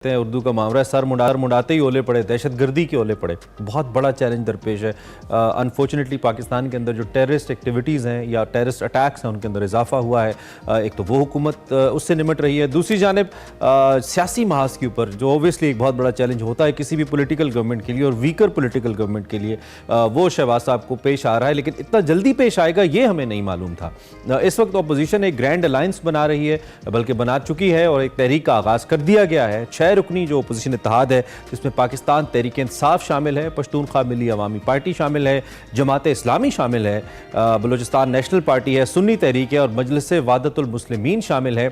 हैं उर्दू का मुहावरा है, सर मुंडाते ही ओले पड़े, दहशतगर्दी के ओले पड़े। बहुत बड़ा चैलेंज दरपेश है। अनफॉर्चुनेटली पाकिस्तान के अंदर जो टेररिस्ट एक्टिविटीज़ हैं या टेररिस्ट अटैक्स हैं उनके अंदर इजाफा हुआ है। एक तो वो हुकूमत उससे निमट रही है, दूसरी जानिब सियासी महाज के ऊपर जो ओबियसली एक बहुत बड़ा चैलेंज होता है किसी भी पोलिटिकल गवर्नमेंट के लिए और वीकर पोलिटिकल गवर्नमेंट के लिए, वो शहबाज साहब को पेश आ रहा है। लेकिन इतना जल्दी पेश आएगा ये हमें नहीं मालूम था। इस वक्त अपोजिशन एक ग्रैंड अलायंस बना रही है, बल्कि बना चुकी है और एक तहरीक का आगाज़ कर दिया गया है। 6 रुकनी जो अपोजिशन इत्तेहाद है जिसमें पाकिस्तान तहरीक इंसाफ शामिल है, पश्तूनख्वा मिली अवामी पार्टी शामिल है, जमात इस्लामी शामिल है, बलूचिस्तान नेशनल पार्टी है, सुन्नी तहरीक है और मजलिस वादतुल मुस्लिमीन शामिल है।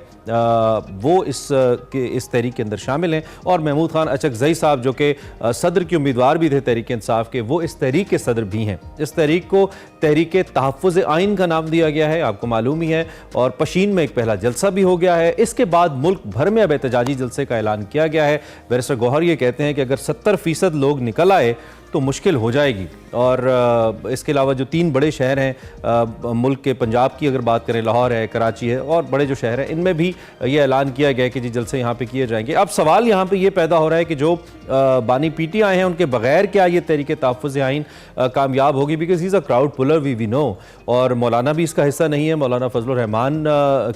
वो इस तहरीक के अंदर शामिल हैं और महमूद खान अचकजई साहब जो कि सदर के उम्मीदवार भी थे तहरीक इंसाफ के, वो इस तहरीक के सदर भी हैं। इस तहरीक को तहरीक तहफ़्फ़ुज़ आइन का नाम दिया गया है, आपको मालूम ही है, और पशीन में एक पहला जलसा भी हो गया है। इसके बाद मुल्क भर में अब एहतजाजी जलसे का ऐलान किया गया है। बैरिस्टर गौहर ये कहते हैं कि अगर 70% लोग निकल आए तो मुश्किल हो जाएगी। और इसके अलावा जो 3 बड़े शहर हैं मुल्क के, पंजाब की अगर बात करें, लाहौर है, कराची है और बड़े जो शहर हैं, इनमें भी ये ऐलान किया गया कि जी जलसे यहाँ पे किए जाएंगे। अब सवाल यहाँ पे ये पैदा हो रहा है कि जो बानी पीटी आए हैं उनके बगैर क्या ये तहरीक तहफ़्फ़ुज़ आइन कामयाब होगी, because he is a crowd puller, we know. और मौलाना भी इसका हिस्सा नहीं है। मौलाना फजलुर रहमान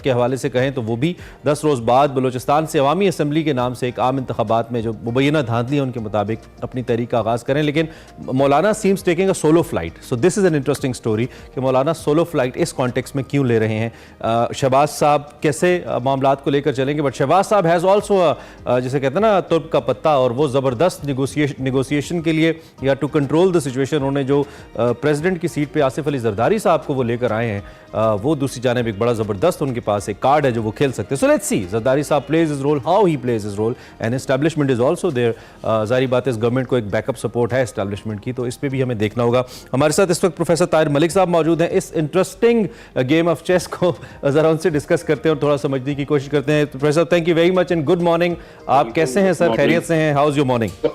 के हवाले से कहें तो वो भी 10 रोज़ बाद बलूचिस्तान से अवामी असम्बली के नाम से एक आम इंतखाबात में जो मुबैना धांधली है उनके मुताबिक अपनी तहरीक का आगाज़ करें। लेकिन मौलाना seems taking a solo flight, so this is an interesting story कि मौलाना सोलो फ्लाइट इस कॉन्टेक्स्ट में क्यों ले रहे हैं। शहबाज साहब कैसे मामलात को लेकर चलेंगे, बट शहबाज साहब हैज़ ऑल्सो जिसे कहते हैं ना तुर्क का पत्ता, और वो ज़बरदस्त निगोसिएशन के लिए या टू कंट्रोल द सिचुएशन उन्होंने जो प्रेसिडेंट की सीट पर आसिफ अली जरदारी साहब को वो लेकर आए हैं, वो दूसरी जानिब एक बड़ा ज़बरदस्त उनके पास एक कार्ड है जो वो खेल सकते हैं। सो लेट्स सी जरदारी साहब plays his role, how he plays his role, and establishment is also there. जाहिर बात है इस गवर्नमेंट को एक बैकअप सपोर्ट है एस्टैब्लिशमेंट की, तो इस पर भी हमें देखना होगा। हमारे साथ इस वक्त प्रोफेसर ताहिर मलिक साहब मौजूद हैं। इस इंटरेस्टिंग गेम ऑफ चेस को ज़रा उनसे डिस्कस करते हैं और थोड़ा समझने की कोशिश करते हैं। Professor thank you very much and good morning. आप कैसे हैं सर, खैरियत से हैं? How is your morning?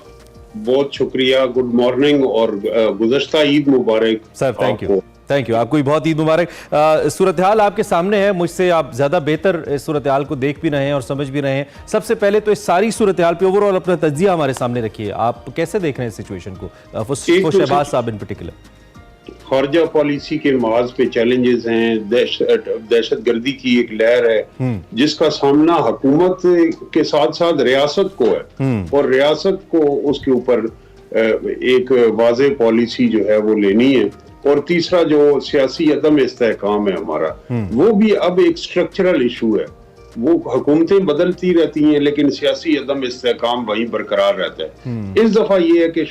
बहुत शुक्रिया, गुड मॉर्निंग और गुज़श्ता ईद मुबारक सर। थैंक यू, आपको भी बहुत ईद मुबारक। सूरत हाल आपके सामने है, मुझसे आप ज़्यादा बेहतर इस सूरत हाल को देख भी रहे हैं और समझ भी रहे हैं। सबसे पहले तो इस सारी सूरत हाल पे ओवरऑल अपना तज्जिया हमारे सामने रखिए, आप कैसे देख रहे हैं सिचुएशन को, शहबाज साहब इन पर्टिकुलर? खारजा पॉलिसी के माज पे चैलेंजेस हैं, दहशतगर्दी की एक लहर है जिसका सामना हुकूमत के साथ साथ रियासत को है, और रियासत को उसके ऊपर एक वाज़े पॉलिसी जो है वो लेनी है। और तीसरा जो सियासी अदम इस्तेहकाम है हमारा, वो भी अब एक स्ट्रक्चरल इशू है। वो हुकूमतें बदलती रहती हैं लेकिन सियासी अदम इस्तेहकाम वहीं बरकरार रहता है। इस दफा ये है कि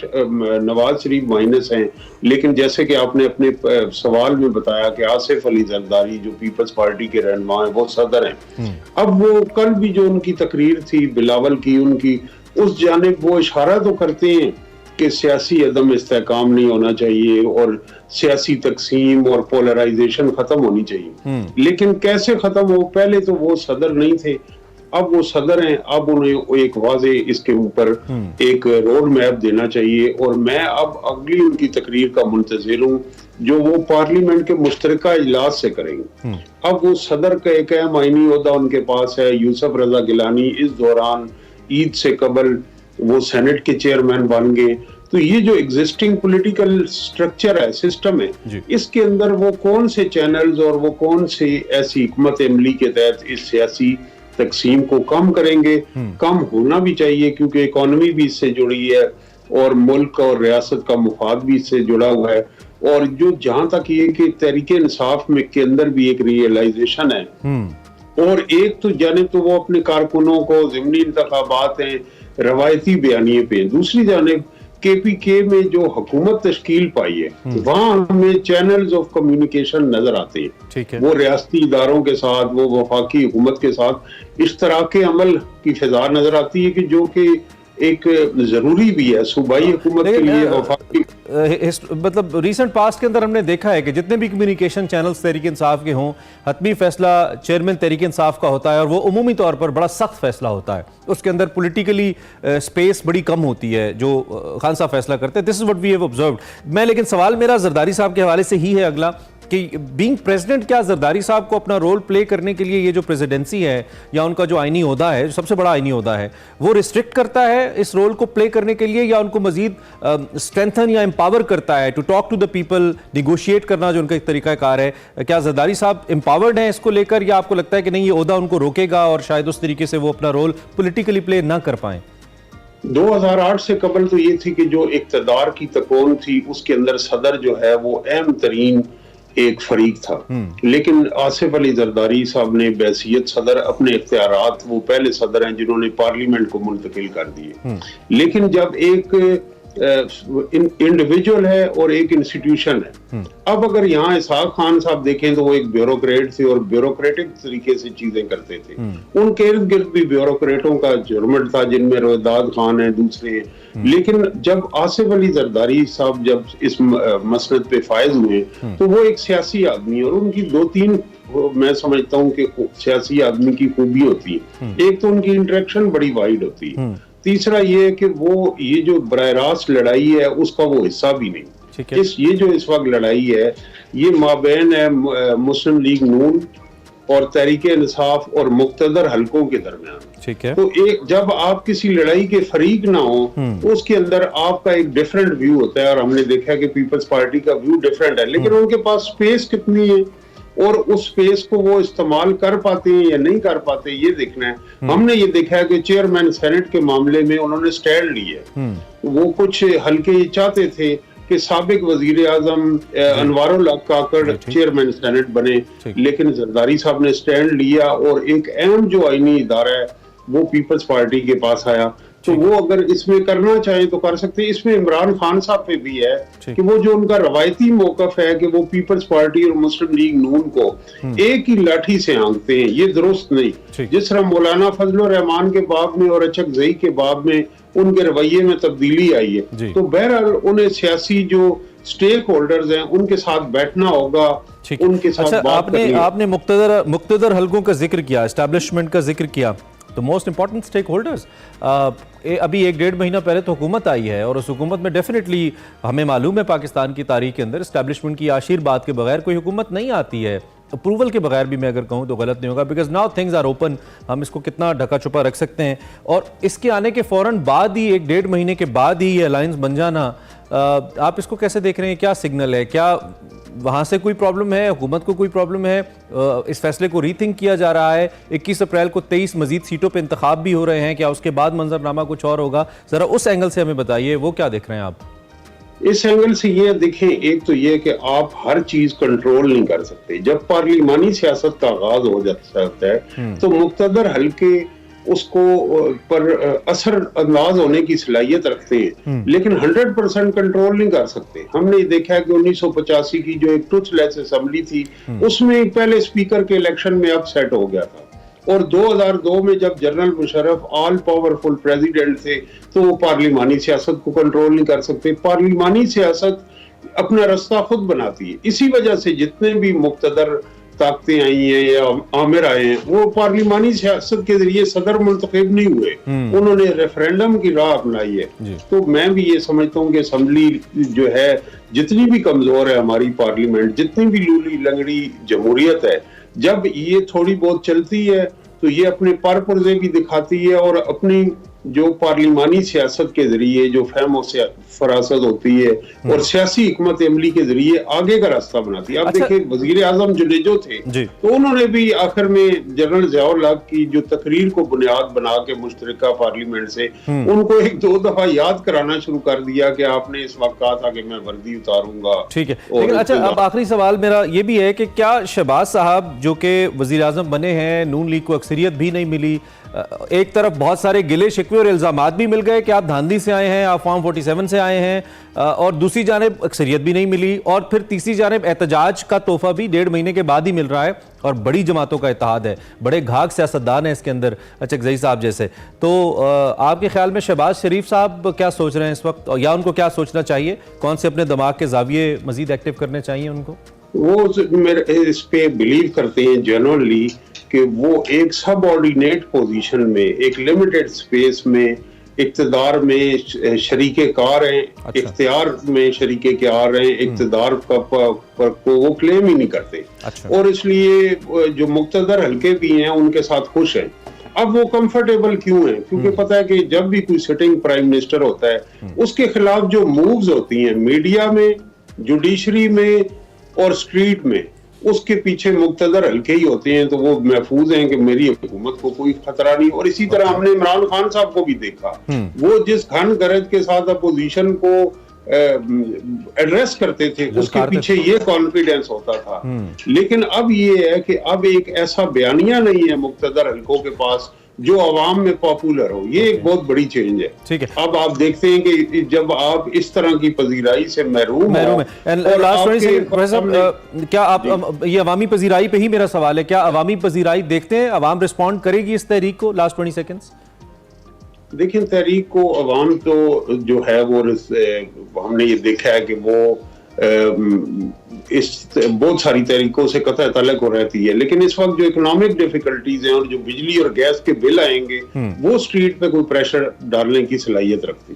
नवाज शरीफ माइनस हैं, लेकिन जैसे कि आपने अपने सवाल में बताया कि आसिफ अली जरदारी जो पीपल्स पार्टी के रहनुमा हैं वो सदर हैं। अब वो कल भी जो उनकी तकरीर थी बिलावल की, उनकी उस जानिब वो इशारा तो करते हैं कि सियासी अदम इस्तेहकाम नहीं होना चाहिए और सियासी तकसीम और पोलराइजेशन खत्म होनी चाहिए। लेकिन कैसे खत्म हो? पहले तो वो सदर नहीं थे, अब वो सदर हैं, अब उन्हें एक वाज़े इसके ऊपर एक रोड मैप देना चाहिए। और मैं अब अगली उनकी तकरीर का मुंतज़िर हूँ जो वो पार्लियामेंट के मुश्तरका इजलास से करेंगे। अब वो सदर का एक अहम आईनी ओहदा उनके पास है, यूसुफ रजा गिलानी इस दौरान ईद से कबल वो सेनेट के चेयरमैन बन गए। तो ये जो एग्जिस्टिंग पॉलिटिकल स्ट्रक्चर है, सिस्टम है, इसके अंदर वो कौन से चैनल्स और वो कौन से ऐसी हिकमत अमली के तहत इस सियासी तकसीम को कम करेंगे। कम होना भी चाहिए क्योंकि इकोनॉमी भी इससे जुड़ी है और मुल्क और रियासत का मुफाद भी इससे जुड़ा हुआ है। और जो जहां तक ये कि तहरीके इंसाफ में के अंदर भी एक रियलाइजेशन है, और एक तो जानिब तो वो अपने कारकुनों को ज़िमनी इंतखाबात हैं, रवायती बयानिए पे, दूसरी जानिब KPK में जो हुकूमत तश्कील पाई है वहाँ हमें चैनल्स ऑफ कम्युनिकेशन नजर आते हैं। वो रियासती इदारों के साथ, वो वफाकी हुकूमत के साथ इश्तराके अमल की फिजा नजर आती है कि जो कि एक जरूरी भी है सूबाई हुकूमत के लिए। मतलब रिसेंट पास्ट के अंदर हमने देखा है कि जितने भी कम्युनिकेशन चैनल्स तहरीक इंसाफ के हों, हतमी फैसला चेयरमैन तहरीक इंसाफ का होता है और वो उमूमी तौर पर बड़ा सख्त फैसला होता है। उसके अंदर पॉलिटिकली स्पेस बड़ी कम होती है जो खान साहब फैसला करते हैं। This is what we have observed. मैं लेकिन सवाल मेरा जरदारी साहब के हवाले से ही है अगला कि बीइंग प्रेसिडेंट क्या जरदारी साहब को अपना रोल प्ले करने के लिए ये जो प्रेसिडेंसी है या उनका जो आईनी ओहदा है, जो सबसे बड़ा आईनी ओहदा है, वो रिस्ट्रिक्ट करता है इस रोल को प्ले करने के लिए, या उनको मजीद स्ट्रेंथन या एम्पावर करता है to talk to the people, negotiate करना जो उनका एक तरीकाकार है? क्या जरदारी साहब एम्पावर्ड हैं इसको लेकर, या आपको लगता है कि नहीं ये ओहदा उनको रोकेगा और शायद उस तरीके से वो अपना रोल पॉलिटिकली प्ले ना कर पाएं? 2008 से कबल तो ये थी कि जो इक़्तिदार की तकोन थी उसके अंदर सदर जो है वो अहम तरीन एक फरीक था, लेकिन आसिफ अली जरदारी साहब ने बैसियत सदर अपने इख्तियारात, वो पहले सदर हैं जिन्होंने पार्लियामेंट को मुंतकिल कर दिए। लेकिन जब एक इंडिविजुअल है और एक इंस्टीट्यूशन है, अब अगर यहाँ इसहाक खान साहब देखें तो वो एक ब्यूरोक्रेट थे और ब्यूरोक्रेटिक तरीके से चीजें करते थे। उनके इर्द गिर्द भी ब्यूरोक्रेटों का झुरमुट था, जिनमें रोहिदाद खान है, दूसरे हैं। लेकिन जब आसिफ अली जरदारी साहब जब इस मसनद पे फायज हुए तो वो एक सियासी आदमी, और उनकी दो तीन मैं समझता हूँ कि सियासी आदमी की खूबी होती है। एक तो उनकी इंटरेक्शन बड़ी वाइड होती है, तीसरा ये है कि वो ये जो बराह रास्त लड़ाई है उसका वो हिस्सा भी नहीं। ये जो इस वक्त लड़ाई है ये माबैन है मुस्लिम लीग नून और तहरीक इंसाफ और मुक्तदर हलकों के दरमियान। ठीक है। तो एक जब आप किसी लड़ाई के फरीक ना हो तो उसके अंदर आपका एक डिफरेंट व्यू होता है, और हमने देखा है कि पीपल्स पार्टी का व्यू डिफरेंट है, लेकिन उनके पास स्पेस कितनी है और उस स्पेस को वो इस्तेमाल कर पाते हैं या नहीं कर पाते ये देखना है। हमने ये देखा है कि चेयरमैन सेनेट के मामले में उन्होंने स्टैंड लिया। वो कुछ हल्के ये चाहते थे कि साबिक वजीर आजम अनवारुल हक काकड़ चेयरमैन सेनेट बने, लेकिन जरदारी साहब ने स्टैंड लिया और एक अहम जो आईनी इदारा है वो पीपल्स पार्टी के पास आया। तो वो अगर इसमें करना चाहे तो कर सकते हैं। इसमें इमरान खान साहब पे भी है कि वो जो उनका रवायती मौकफ है कि वो पीपल्स पार्टी और मुस्लिम लीग नून को एक ही लाठी से आंकते हैं, ये दुरुस्त नहीं। जिस तरह मौलाना फजलुर रहमान के बाब में और अचक जई के बाब में उनके रवैये में तब्दीली आई है, तो बहरहाल उन्हें सियासी जो स्टेक होल्डर्स हैं उनके साथ बैठना होगा, उनके साथ अच्छा, बात आपने मुक्तदर हलकों का जिक्र किया, एस्टैब्लिशमेंट का जिक्र किया, तो मोस्ट इंपॉर्टेंट स्टेक होल्डर्स अभी 1-1.5 महीना पहले तो हुकूमत आई है, और उस हुकूमत में डेफिनेटली हमें मालूम है पाकिस्तान की तारीख के अंदर एस्टैब्लिशमेंट की आशीर्वाद के बगैर कोई हुकूमत नहीं आती है, अप्रूवल के बगैर भी मैं अगर कहूँ तो गलत नहीं होगा, because now things are open. हम इसको कितना ढका छुपा रख सकते हैं, और इसके आने के फौरन बाद ही 1-1.5 महीने के बाद ही ये अलायंस बन जाना, आप इसको कैसे देख रहे हैं? क्या सिग्नल है? क्या वहाँ से कोई प्रॉब्लम है, हुकूमत को कोई प्रॉब्लम है? इस फैसले को रीथिंक किया जा रहा है? 21 अप्रैल को 23 मजीद सीटों पे इंतखाब भी हो रहे हैं, क्या उसके बाद मंजरनामा कुछ और होगा? जरा उस एंगल से हमें बताइए, वो क्या देख रहे हैं आप? इस एंगल से ये देखें, एक तो ये कि आप हर चीज कंट्रोल नहीं कर सकते। जब पार्लिमानी सियासत का आगाज हो जाता है तो मुक्तदर हल्के उसको पर असर अंदाज होने की सलाहियत रखते हैं, लेकिन 100% कंट्रोल नहीं कर सकते। हमने देखा है कि 1985 की जो एक टूथलेस असेंबली थी उसमें पहले स्पीकर के इलेक्शन में अपसेट हो गया था, और 2002 में जब general Musharraf all powerful president थे तो वो पार्लिमानी सियासत को कंट्रोल नहीं कर सकते। पार्लिमानी सियासत अपना रास्ता खुद बनाती है। इसी वजह से जितने भी मुक्तदर ताकतें आई हैं या आमिर आए हैं वो पार्लिमानी सियासत के जरिए सदर मुंतखब नहीं हुए, उन्होंने रेफरेंडम की राह अपनाई है। तो मैं भी ये समझता हूँ कि असेंबली जो है जितनी भी कमजोर है हमारी पार्लियामेंट, जितनी भी लूली लंगड़ी जमहूरियत है, जब ये थोड़ी बहुत चलती है तो ये अपने परपुर्जे भी दिखाती है और अपनी जो पार्लिमानी सियासत के जरिए जो फहम और फरासत होती है और सियासी हिकमत अमली के जरिए आगे का रास्ता बनाती है। आप देखिए वजीर आजम जुनेजो थे तो उन्होंने भी आखिर में जनरल ज़ियाउल हक की जो तकरीर को बुनियाद बना के मुश्तरका पार्लियामेंट से उनको 1-2 दफा याद कराना शुरू कर दिया कि आपने इस वक्त कहा था कि मैं वर्दी उतारूंगा। ठीक है, लेकिन अच्छा अब आखिरी सवाल मेरा ये भी है कि क्या शहबाज साहब जो कि वजीर आजम बने हैं, नून लीग को अक्सरियत भी नहीं मिली, एक तरफ बहुत सारे गिले शिकवे और इल्जामात भी मिल गए कि आप धांधली से आए हैं, आप फॉर्म 47 से आए हैं, और दूसरी जानिब अक्सरियत भी नहीं मिली, और फिर तीसरी जानिब एहतजाज का तोहफा भी 1.5 महीने के बाद ही मिल रहा है, और बड़ी जमातों का इत्तेहाद है, बड़े घाघ सियासतदान है इसके अंदर, अचकजई साहब जैसे। तो आपके ख्याल में शहबाज शरीफ साहब क्या सोच रहे हैं इस वक्त, या उनको क्या सोचना चाहिए? कौन से अपने दिमाग के जाविये मजीद एक्टिव करने चाहिए उनको? वो मेरे इस पे बिलीव करते हैं जनरली कि वो एक सबऑर्डिनेट पोजीशन में, एक लिमिटेड स्पेस में इक्तदार में शरीके कार हैं, अच्छा। इख्तियार में शरीके कार हैं, इक्तदार का पर को वो क्लेम ही नहीं करते। अच्छा। और इसलिए जो मुक्तदर हल्के भी हैं उनके साथ खुश हैं। अब वो कंफर्टेबल क्यों हैं? क्योंकि पता है कि जब भी कोई सिटिंग प्राइम मिनिस्टर होता है उसके खिलाफ जो मूव्स होती हैं मीडिया में, जुडिशरी में और स्ट्रीट में, उसके पीछे मुक्तदर हल्के ही होते हैं, तो वो महफूज हैं कि मेरी हुकूमत को कोई खतरा नहीं। और इसी तरह हमने इमरान खान साहब को भी देखा, वो जिस घन गरज के साथ अपोजिशन को एड्रेस करते थे उसके पीछे ये कॉन्फिडेंस होता था। लेकिन अब ये है कि अब एक ऐसा बयानिया नहीं है मुक्तदर हल्कों के पास जो अवाम में पॉपुलर हो। ये एक बहुत बड़ी चेंज है। ठीक है। अब आप देखते हैं कि जब आप इस तरह की पजीराई से महरूम है। क्या आप ये अवामी पजीराई पे ही मेरा सवाल है, क्या अवामी पजीराई देखते हैं अवाम रिस्पॉन्ड करेगी इस तहरीक को? Last 20 seconds. देखिए, तहरीक को अवाम तो जो है वो हमने ये देखा है कि वो इस बहुत सारी तहरीकों से कतई तल्लुक हो रहती है। लेकिन इस वक्त जो इकोनॉमिक डिफिकल्टीज हैं और जो बिजली और गैस के बिल आएंगे वो स्ट्रीट पे कोई प्रेशर डालने की सलाहियत रखती है।